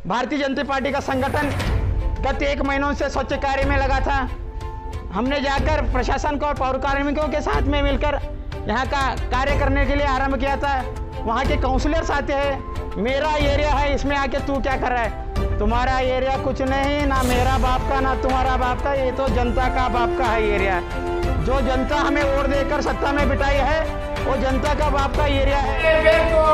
Bharatiya Janata party का संगठन गत 1 महीनों से स्वच्छ कार्य में लगा था। हमने जाकर प्रशासन को और पौर कार्मिकों के साथ में मिलकर यहाँ का कार्य करने के लिए आरंभ किया था। वहाँ के काउंसलर्स आते हैं, मेरा एरिया है, इसमें आके तू क्या कर रहा है? तुम्हारा एरिया कुछ नहीं, ना मेरा बाप का ना तुम्हारा बाप का, ये तो जनता का बाप का है एरिया। जो जनता हमें वोट देकर सत्ता में बिठाई है वो जनता का बाप का एरिया है।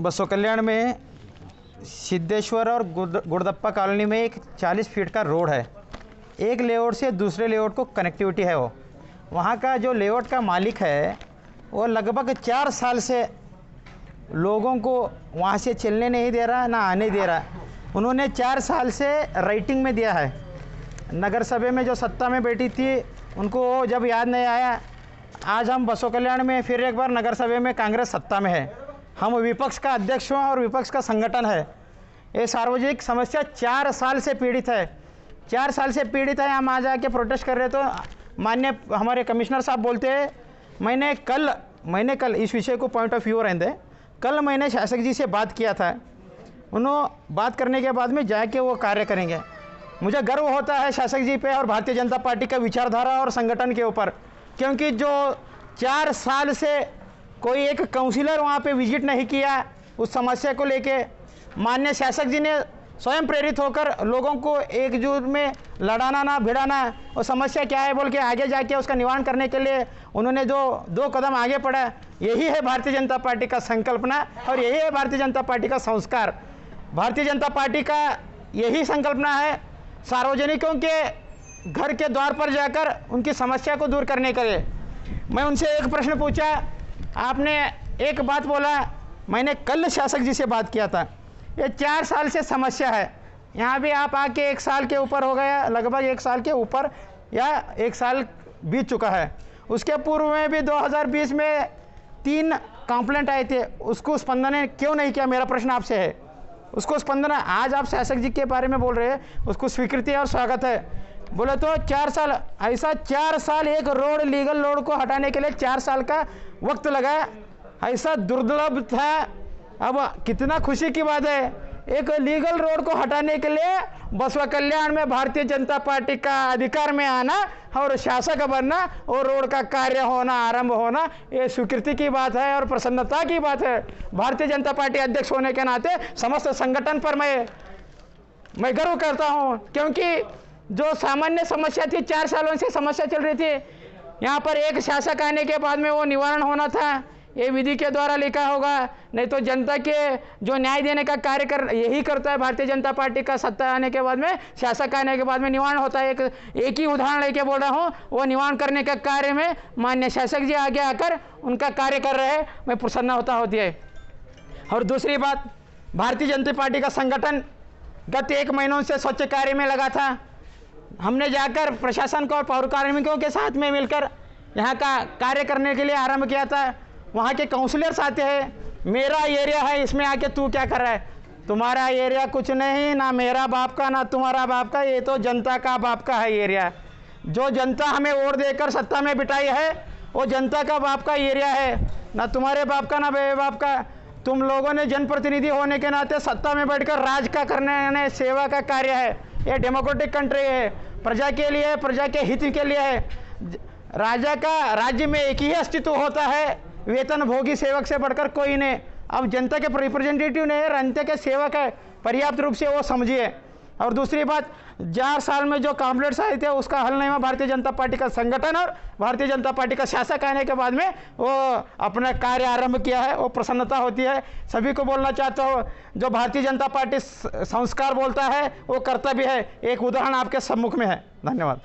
बसो कल्याण में सिद्धेश्वर और गुड़दप्पा कॉलोनी में एक 40 फीट का रोड है। एक लेआउट से दूसरे लेआउट को कनेक्टिविटी है। वो वहाँ का जो लेआउट का मालिक है वो लगभग 4 साल से लोगों को वहाँ से चलने नहीं दे रहा, ना आने दे रहा। उन्होंने 4 साल से राइटिंग में दिया है। नगर सभा में जो सत्ता में बैठी थी उनको वो जब याद नहीं आया। आज हम बसो कल्याण में फिर एक बार नगर सभा में कांग्रेस सत्ता में है। हम विपक्ष का अध्यक्ष हूँ और विपक्ष का संगठन है। ये सार्वजनिक समस्या 4 साल से पीड़ित है। 4 साल से पीड़ित है। हम आ जाके प्रोटेस्ट कर रहे तो माननीय हमारे कमिश्नर साहब बोलते हैं मैंने कल इस विषय को पॉइंट ऑफ व्यू रहते कल मैंने शासक जी से बात किया था। उन्होंने बात करने के बाद में जाके वो कार्य करेंगे। मुझे गर्व होता है शासक जी पे और भारतीय जनता पार्टी का विचारधारा और संगठन के ऊपर, क्योंकि जो 4 साल से कोई एक काउंसिलर वहाँ पे विजिट नहीं किया उस समस्या को लेके। माननीय शासक जी ने स्वयं प्रेरित होकर लोगों को एकजुट में लड़ाना ना भिड़ाना, और समस्या क्या है बोल के आगे जाके उसका निवारण करने के लिए उन्होंने जो 2 कदम आगे बढ़ा, यही है भारतीय जनता पार्टी का संकल्पना और यही है भारतीय जनता पार्टी का संस्कार। भारतीय जनता पार्टी का यही संकल्पना है सार्वजनिकों के घर के द्वार पर जाकर उनकी समस्या को दूर करने के लिए। मैं उनसे एक प्रश्न पूछा, आपने एक बात बोला, मैंने कल शासक जी से बात किया था। ये 4 साल से समस्या है। यहाँ भी आप आके 1 साल के ऊपर हो गया, लगभग 1 साल के ऊपर या 1 साल बीत चुका है। उसके पूर्व में भी 2020 में 3 कंप्लेंट आए थे। उसको स्पंदन ने क्यों नहीं किया, मेरा प्रश्न आपसे है। उसको स्पंदन आज आप शासक जी के बारे में बोल रहे हैं, उसको स्वीकृति और स्वागत है। बोले तो 4 साल, ऐसा 4 साल एक रोड लीगल रोड को हटाने के लिए 4 साल का वक्त लगा, ऐसा दुर्लभ था। अब कितना खुशी की बात है, एक लीगल रोड को हटाने के लिए बसवा कल्याण में भारतीय जनता पार्टी का अधिकार में आना और शासक बनना और रोड का कार्य होना, आरंभ होना, ये स्वीकृति की बात है और प्रसन्नता की बात है। भारतीय जनता पार्टी अध्यक्ष होने के नाते समस्त संगठन पर मैं गर्व करता हूँ, क्योंकि जो सामान्य समस्या थी 4 सालों से समस्या चल रही थी, यहाँ पर एक शासक आने के बाद में वो निवारण होना था। ये विधि के द्वारा लिखा होगा, नहीं तो जनता के जो न्याय देने का कार्य यही करता है भारतीय जनता पार्टी का। सत्ता आने के बाद में, शासक आने के बाद में निवारण होता है। एक ही उदाहरण लेके बोल रहा हूँ, वो निवारण करने के कार्य में माननीय शासक जी आगे आकर उनका कार्य कर रहे हैं, मैं प्रसन्नता होती है। और दूसरी बात, भारतीय जनता पार्टी का संगठन गत 1 महीनों से स्वच्छ कार्य में लगा था। हमने जाकर प्रशासन को और पौर कार्मिकों के साथ में मिलकर यहाँ का कार्य करने के लिए आरंभ किया था। वहाँ के काउंसलर्स आते हैं, मेरा एरिया है, इसमें आके तू क्या कर रहा है? तुम्हारा एरिया कुछ नहीं, ना मेरा बाप का ना तुम्हारा बाप का, ये तो जनता का बाप का है एरिया। जो जनता हमें वोट देकर सत्ता में बिठाई है वो जनता का बाप का एरिया है, ना तुम्हारे बाप का ना मेरे बाप का। तुम लोगों ने जनप्रतिनिधि होने के नाते सत्ता में बैठकर राज का करने सेवा का कार्य है। ये डेमोक्रेटिक कंट्री है, प्रजा के लिए, प्रजा के हित के लिए है। राजा का राज्य में एक ही अस्तित्व होता है, वेतन भोगी सेवक से बढ़कर कोई नहीं। अब जनता के रिप्रेजेंटेटिव नहीं, जनता के सेवक है, पर्याप्त रूप से वो समझिए। और दूसरी बात, 4 साल में जो कंप्लेंट्स आए थे उसका हल नहीं हुआ। भारतीय जनता पार्टी का संगठन और भारतीय जनता पार्टी का शासक आने के बाद में वो अपना कार्य आरंभ किया है, वो प्रसन्नता होती है। सभी को बोलना चाहता हूँ, जो भारतीय जनता पार्टी संस्कार बोलता है वो कर्तव्य है। एक उदाहरण आपके सम्मुख में है। धन्यवाद।